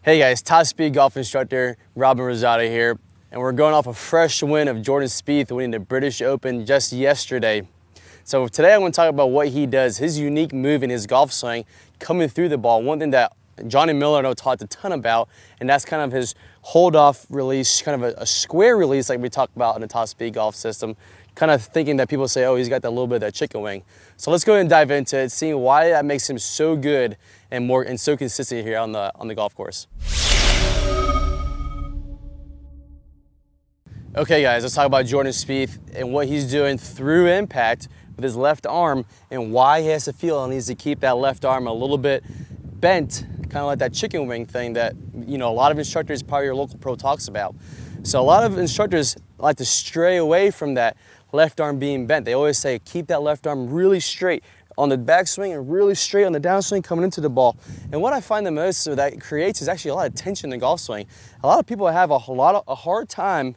Hey guys, top speed golf instructor Robin Rosado here, and we're going off a fresh win of Jordan Spieth winning the British Open just yesterday. So today I want to talk about what he does, his unique move in his golf swing, coming through the ball. One thing that Johnny Miller I know talked a ton about, and that's kind of his hold-off release, kind of a square release like we talked about in the top speed golf system, kind of thinking that people say, oh, he's got that little bit of that chicken wing. So let's go ahead and dive into it, seeing why that makes him so good and so consistent here on the golf course. Okay guys, let's talk about Jordan Spieth and what he's doing through impact with his left arm and why he has to feel he needs to keep that left arm a little bit bent, kind of like that chicken wing thing that, you know, a lot of instructors, probably your local pro, talks about. So a lot of instructors like to stray away from that left arm being bent. They always say keep that left arm really straight on the backswing and really straight on the downswing coming into the ball. And what I find the most that it creates is actually a lot of tension in the golf swing. A lot of people have a hard time,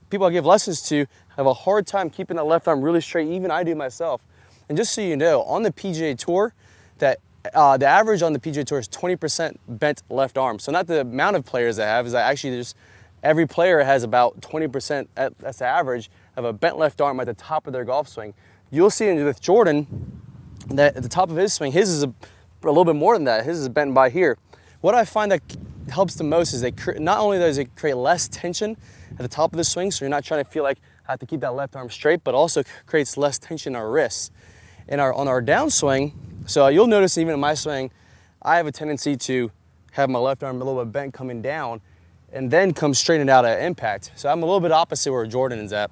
people I give lessons to have a hard time keeping the left arm really straight, even I do myself. And just so you know, on the PGA Tour, that the average on the PGA Tour is 20% bent left arm. So not the amount of players they have, is that actually just every player has about 20%, that's the average, of a bent left arm at the top of their golf swing. You'll see with Jordan that at the top of his swing, his is a little bit more than that. His is bent by here. What I find that helps the most is not only does it create less tension at the top of the swing, so you're not trying to feel like I have to keep that left arm straight, but also creates less tension in our wrists. On our downswing, so you'll notice even in my swing, I have a tendency to have my left arm a little bit bent coming down and then come straightened out at impact. So I'm a little bit opposite where Jordan is at.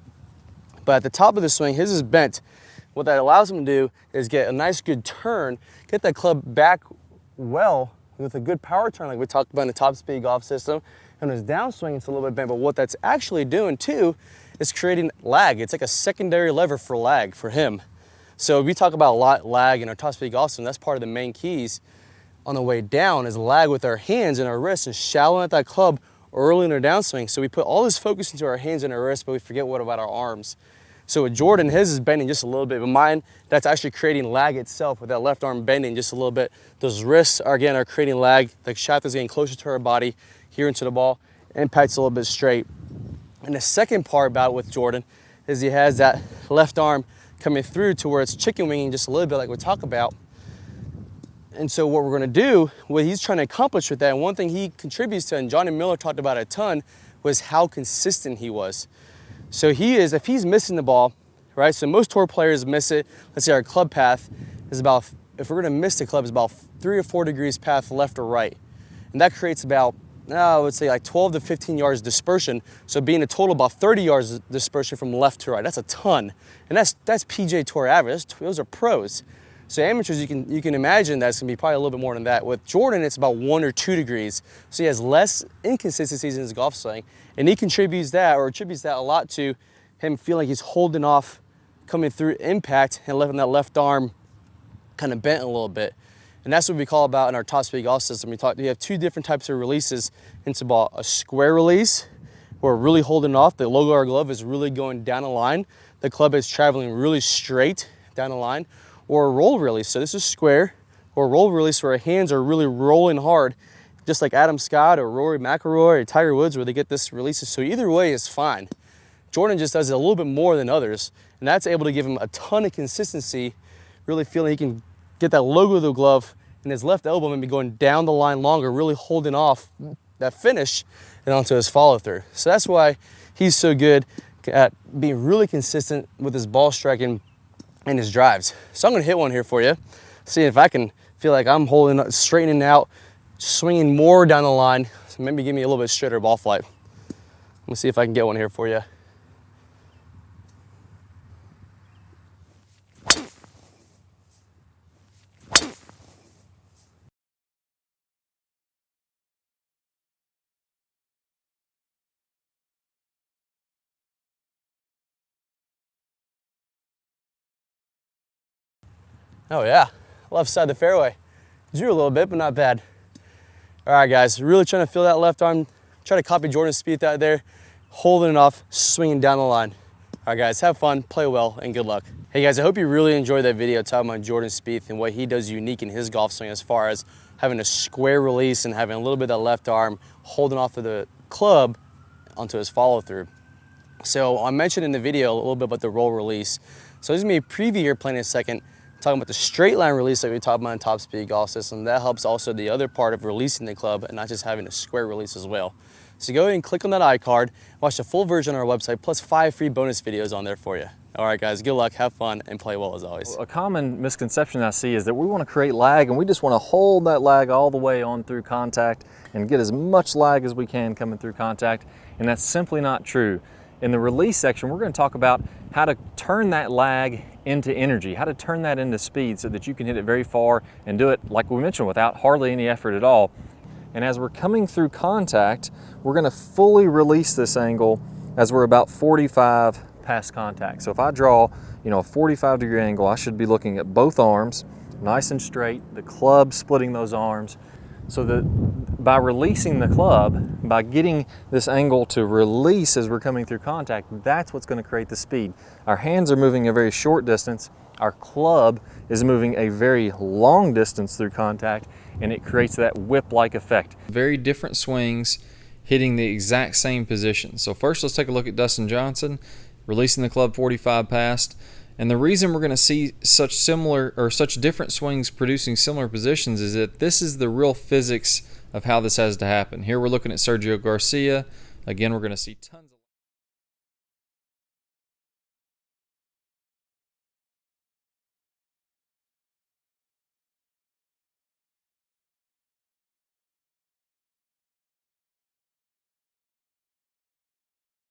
But at the top of the swing, his is bent. What that allows him to do is get a nice good turn, get that club back well with a good power turn like we talked about in the top speed golf system. And his downswing, it's a little bit bent, but what that's actually doing too is creating lag. It's like a secondary lever for lag for him. So we talk about a lot lag in our top speed golf system. That's part of the main keys on the way down is lag with our hands and our wrists and shallowing at that club early in our downswing. So we put all this focus into our hands and our wrists, but we forget what about our arms. So with Jordan, his is bending just a little bit, but mine, that's actually creating lag itself with that left arm bending just a little bit. Those wrists are creating lag. The shaft is getting closer to our body here into the ball. Impact's a little bit straight. And the second part about it with Jordan is he has that left arm coming through to where it's chicken winging just a little bit like we talk about. And so what we're gonna do, what he's trying to accomplish with that, and one thing he contributes to, and Johnny Miller talked about a ton, was how consistent he was. So if he's missing the ball, right? So most tour players miss it. Let's say our club path is about, if we're gonna miss the club, is about 3 or 4 degrees path left or right. And that creates about, I would say like 12 to 15 yards dispersion. So being a total about 30 yards dispersion from left to right, that's a ton. And that's PGA Tour average, those are pros. So amateurs, you can imagine that's gonna be probably a little bit more than that. With Jordan, it's about 1 or 2 degrees. So he has less inconsistencies in his golf swing. And he attributes that a lot to him feeling like he's holding off coming through impact and letting that left arm kind of bent a little bit. And that's what we call about in our top speed golf system. We have 2 different types of releases into ball. A square release, where we're really holding off. The logo of our glove is really going down the line. The club is traveling really straight down the line. Or a roll release. So this is square, or a roll release where our hands are really rolling hard, just like Adam Scott or Rory McIlroy or Tiger Woods, where they get this releases. So either way is fine. Jordan just does it a little bit more than others, and that's able to give him a ton of consistency, really feeling he can get that logo of the glove and his left elbow maybe going down the line longer, really holding off that finish and onto his follow through. So that's why he's so good at being really consistent with his ball striking and his drives. So I'm gonna hit one here for you, see if I can feel like I'm holding, straightening out, swinging more down the line. So maybe give me a little bit straighter ball flight. Let me see if I can get one here for you. Oh yeah, left side of the fairway. Drew a little bit, but not bad. All right, guys, really trying to feel that left arm. Try to copy Jordan Spieth out there, holding it off, swinging down the line. All right, guys, have fun, play well, and good luck. Hey guys, I hope you really enjoyed that video talking about Jordan Spieth and what he does unique in his golf swing as far as having a square release and having a little bit of that left arm holding off of the club onto his follow through. So I mentioned in the video a little bit about the roll release. So this is going to be a preview here playing in a second, talking about the straight line release that we talked about in Top Speed Golf System. That helps also the other part of releasing the club and not just having a square release as well. So go ahead and click on that iCard, watch the full version on our website, plus 5 free bonus videos on there for you. All right, guys, good luck, have fun, and play well as always. A common misconception I see is that we want to create lag and we just want to hold that lag all the way on through contact and get as much lag as we can coming through contact, and that's simply not true. In the release section, we're going to talk about how to turn that lag into energy, how to turn that into speed so that you can hit it very far and do it, like we mentioned, without hardly any effort at all. And as we're coming through contact, we're going to fully release this angle as we're about 45 past contact. So if I draw, a 45-degree angle, I should be looking at both arms, nice and straight, the club splitting those arms, so that by releasing the club, by getting this angle to release as we're coming through contact, that's what's going to create the speed. Our hands are moving a very short distance, our club is moving a very long distance through contact, and it creates that whip-like effect. Very different swings, hitting the exact same position. So first let's take a look at Dustin Johnson, releasing the club 45 past. And the reason we're going to see such different swings producing similar positions is that this is the real physics of how this has to happen. Here we're looking at Sergio Garcia. Again, we're going to see tons